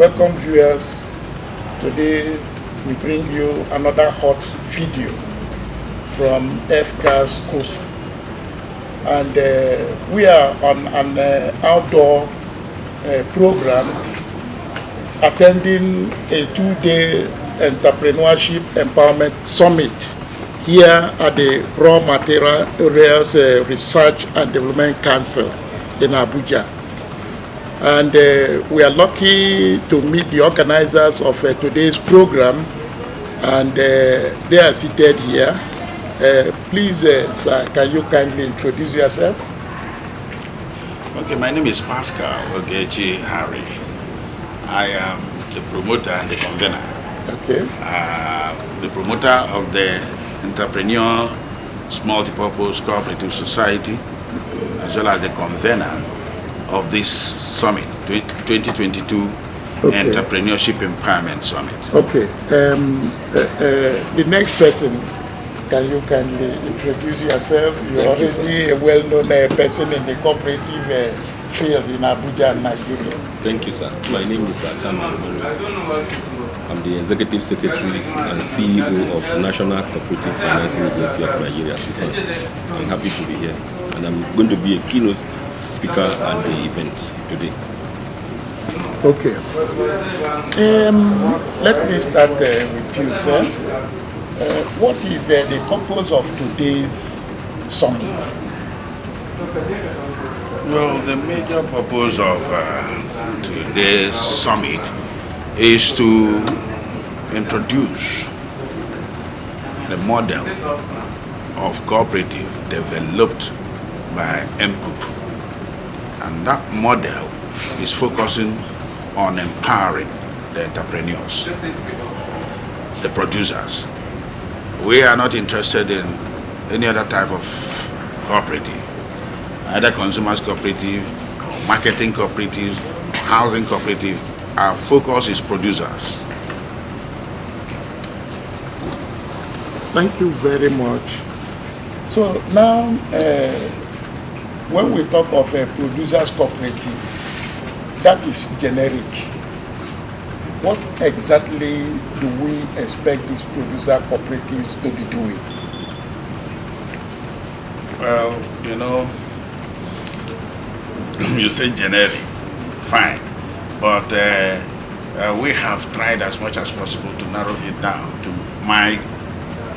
Welcome viewers. Today we bring you another hot video from FCAS Scope. And we are on an outdoor program attending a 2-day entrepreneurship empowerment summit here at the Raw Materials Research and Development Council in Abuja. And we are lucky to meet the organizers of today's program, and they are seated here. Please, sir, can you kindly introduce yourself? Okay, my name is Pascal Ogechi Harry. I am the promoter and the convener. Okay. The promoter of the Entrepreneur Multipurpose Cooperative Society, as well as the convener of this summit, 2022 Entrepreneurship Empowerment Summit. Okay. The next person, can you kindly introduce yourself? You're already a well-known person in the cooperative field in Abuja, Nigeria. Thank you, sir. My name is Atama. I'm the Executive Secretary and CEO of National Cooperative Financing Agency of Nigeria, CFA. I'm happy to be here, and I'm going to be a keynote speaker at the event today. Okay. Let me start with you, sir. What is the purpose of today's summit? Well, the major purpose of today's summit is to introduce the model of cooperative developed by MCOOP. And that model is focusing on empowering the entrepreneurs, the producers. We are not interested in any other type of cooperative, either consumers cooperative, or marketing cooperative, housing cooperative. Our focus is producers. Thank you very much. So now, when we talk of a producers cooperative, that is generic. What exactly do we expect these producer cooperatives to be doing? Well, you know, you say generic, fine, but we have tried as much as possible to narrow it down to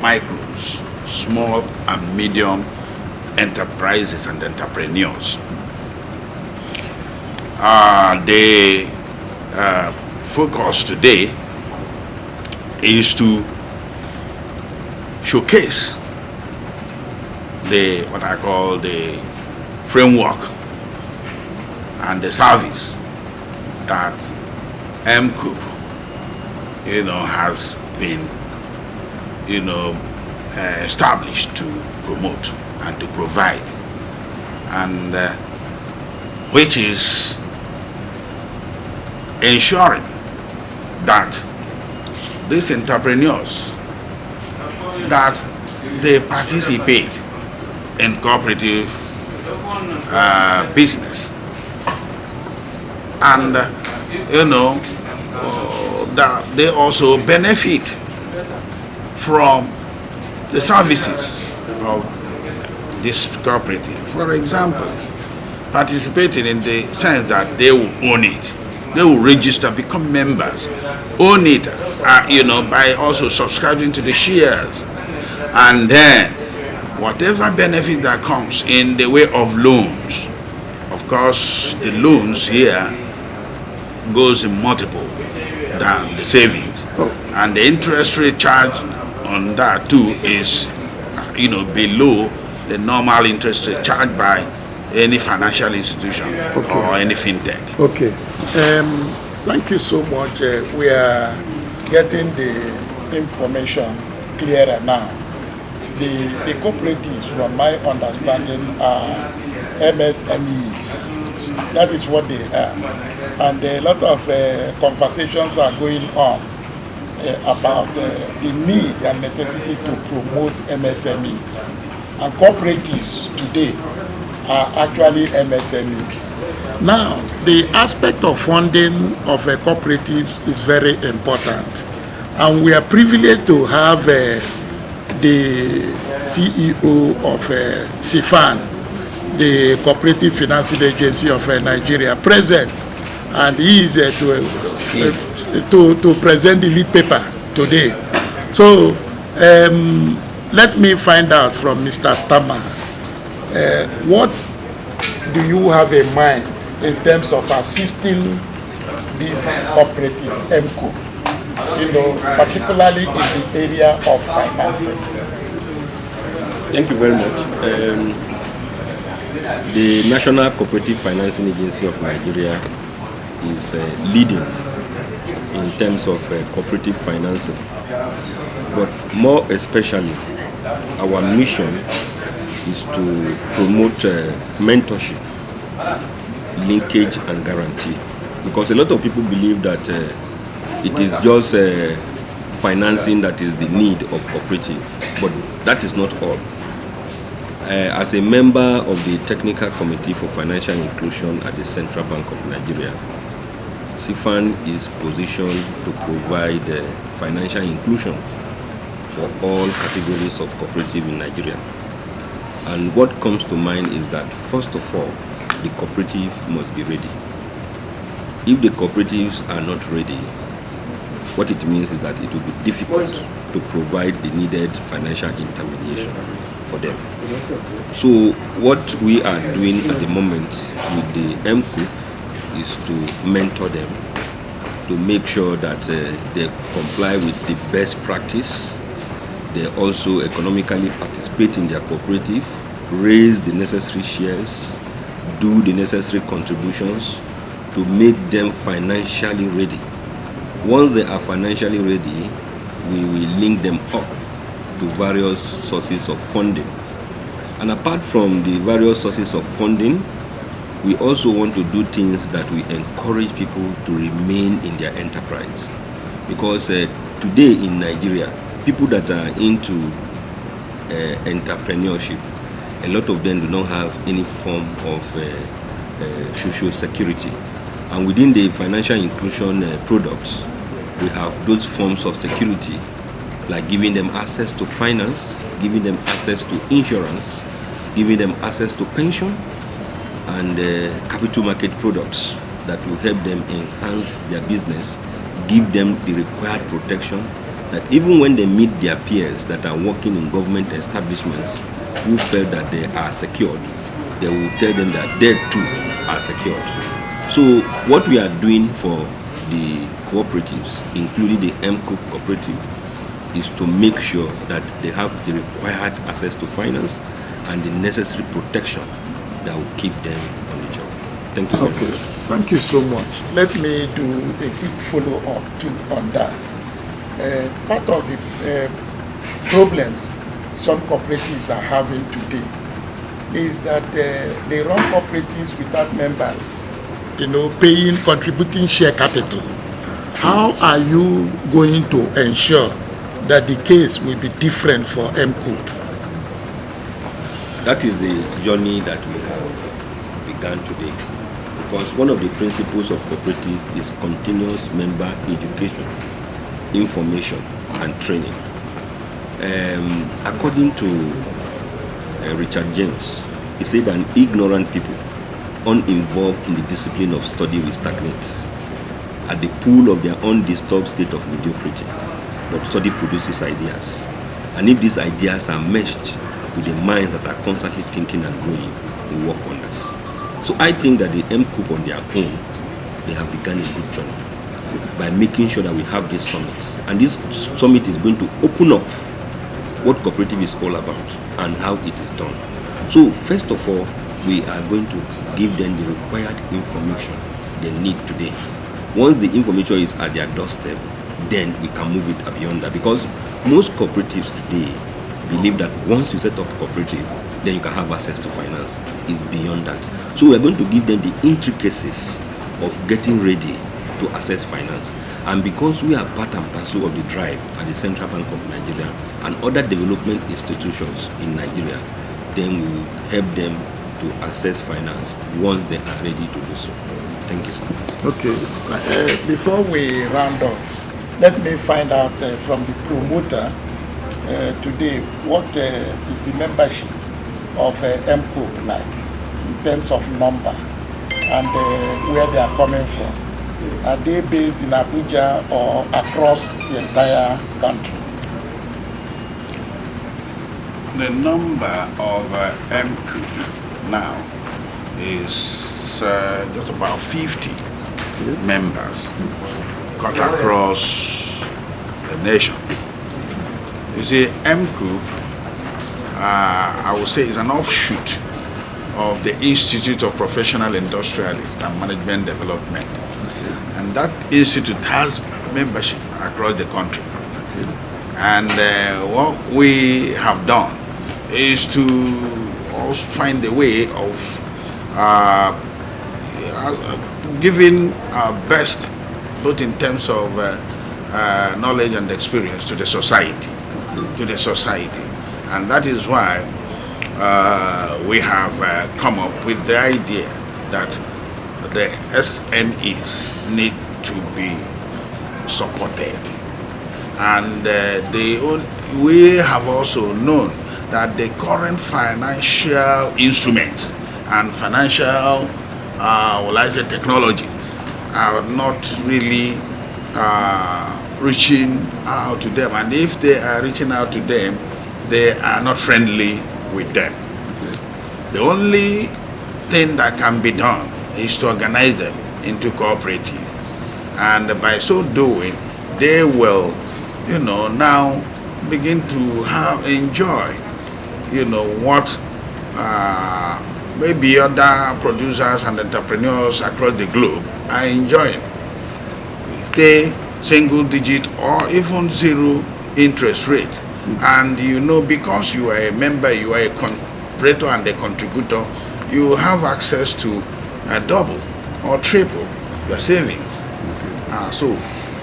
micros, small and medium enterprises and entrepreneurs. The focus today is to showcase what I call the framework and the service that MCOOP, has been, established to promote and to provide, and which is ensuring that these entrepreneurs, that they participate in cooperative business, and that they also benefit from the services of this cooperative. For example, participating in the sense that they will own it, they will register, become members, own it, by also subscribing to the shares, and then whatever benefit that comes in the way of loans. Of course, the loans here goes in multiple than the savings, and the interest rate charged on that too is, below the normal interest rate charged by any financial institution or any fintech. Okay. Thank you so much. We are getting the information clearer now. The cooperatives, from my understanding, are MSMEs. That is what they are. And a lot of conversations are going on about the need and necessity to promote MSMEs. And cooperatives today are actually MSMEs. Now, the aspect of funding of cooperatives is very important, and we are privileged to have the CEO of CFAN, the Cooperative Financing Agency of Nigeria, present, and he is to present the lead paper today. So let me find out from Mr. Tama, what do you have in mind in terms of assisting these cooperatives, MCO, particularly in the area of financing? Thank you very much. The National Cooperative Financing Agency of Nigeria is leading in terms of cooperative financing, but more especially our mission is to promote mentorship, linkage and guarantee, because a lot of people believe that it is just financing that is the need of cooperative, but that is not all. As a member of the Technical Committee for Financial Inclusion at the Central Bank of Nigeria, CFAN is positioned to provide financial inclusion for all categories of cooperative in Nigeria. And what comes to mind is that, first of all, the cooperative must be ready. If the cooperatives are not ready, what it means is that it will be difficult to provide the needed financial intermediation for them. So what we are doing at the moment with the MCO is to mentor them, to make sure that they comply with the best practice. They also economically participate in their cooperative, raise the necessary shares, do the necessary contributions to make them financially ready. Once they are financially ready, we will link them up to various sources of funding. And apart from the various sources of funding, we also want to do things that will encourage people to remain in their enterprise. Because today in Nigeria, people that are into entrepreneurship, a lot of them do not have any form of social security. And within the financial inclusion products, we have those forms of security, like giving them access to finance, giving them access to insurance, giving them access to pension, and capital market products that will help them enhance their business, give them the required protection, that even when they meet their peers that are working in government establishments who felt that they are secured, they will tell them that they too are secured. So what we are doing for the cooperatives, including the MCO cooperative, is to make sure that they have the required access to finance and the necessary protection that will keep them on the job. Thank you very much. Thank you so much. Let me do a quick follow-up too on that. Part of the problems some cooperatives are having today is that they run cooperatives without members, paying, contributing share capital. How are you going to ensure that the case will be different for MCO? That is the journey that we have begun today, because one of the principles of cooperative is continuous member education, information and training. According to Richard James, he said an ignorant people, uninvolved in the discipline of study, will stagnate at the pool of their undisturbed state of mediocrity. But study produces ideas, and if these ideas are meshed with the minds that are constantly thinking and growing, we work wonders. So I think that the MCOOP on their own, they have begun a good journey by making sure that we have this summit. And this summit is going to open up what cooperative is all about and how it is done. So first of all, we are going to give them the required information they need today. Once the information is at their doorstep, then we can move it beyond that, because most cooperatives today believe that once you set up a cooperative, then you can have access to finance. It's beyond that. So we're going to give them the intricacies of getting ready to access finance. And because we are part and parcel of the drive at the Central Bank of Nigeria and other development institutions in Nigeria, then we will help them to access finance once they are ready to do so. Thank you, sir. Okay. Before we round off, let me find out from the promoter today what is the membership of MCOP like in terms of number and where they are coming from. Are they based in Abuja or across the entire country? The number of MCOP now is just about 50 members cut across the nation. You see, MCOP, I would say, is an offshoot of the Institute of Professional Industrialists and Management Development. And that institute has membership across the country. And what we have done is to also find a way of giving our best, both in terms of knowledge and experience to the society, and that is why we have come up with the idea that the SMEs need to be supported, and we have also known that the current financial instruments and financial technology are not really reaching out to them, and if they are reaching out to them, they are not friendly with them. The only thing that can be done is to organize them into cooperative, and by so doing, they will, now begin to enjoy, what maybe other producers and entrepreneurs across the globe are enjoying. Pay single digit or even zero interest rate, and because you are a member, you are a cooperator and a contributor, you have access to a double or triple your savings. So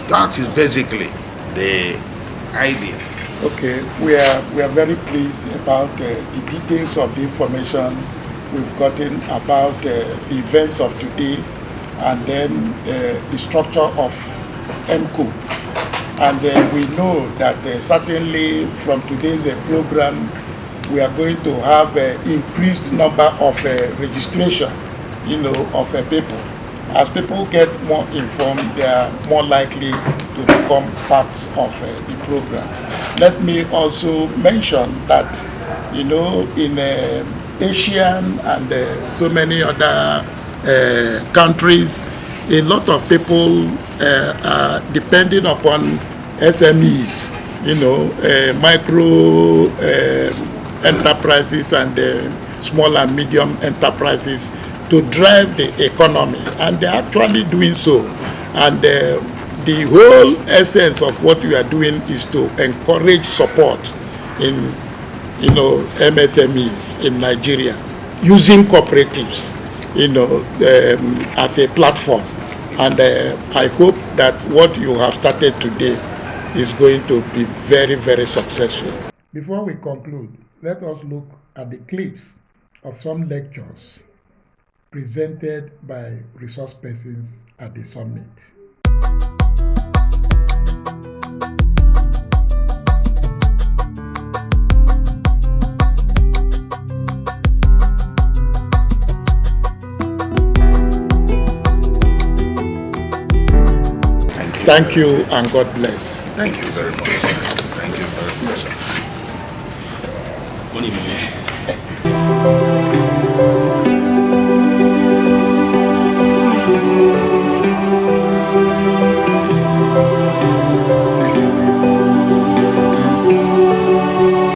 that is basically the idea. Okay, we are very pleased about the details of the information we've gotten about the events of today, and then the structure of MCOP. And we know that certainly from today's program, we are going to have an increased number of registration, of people. As people get more informed, they are more likely to become part of the program. Let me also mention that, in Asian and so many other countries, a lot of people are depending upon SMEs, micro enterprises and small and medium enterprises to drive the economy, and they're actually doing so. And the whole essence of what we are doing is to encourage support in MSMEs in Nigeria using cooperatives as a platform. And I hope that what you have started today is going to be very, very successful. Before we conclude, let us look at the clips of some lectures presented by resource persons at the summit. Thank you and God bless. Thank you very much. Thank you very much. Morning.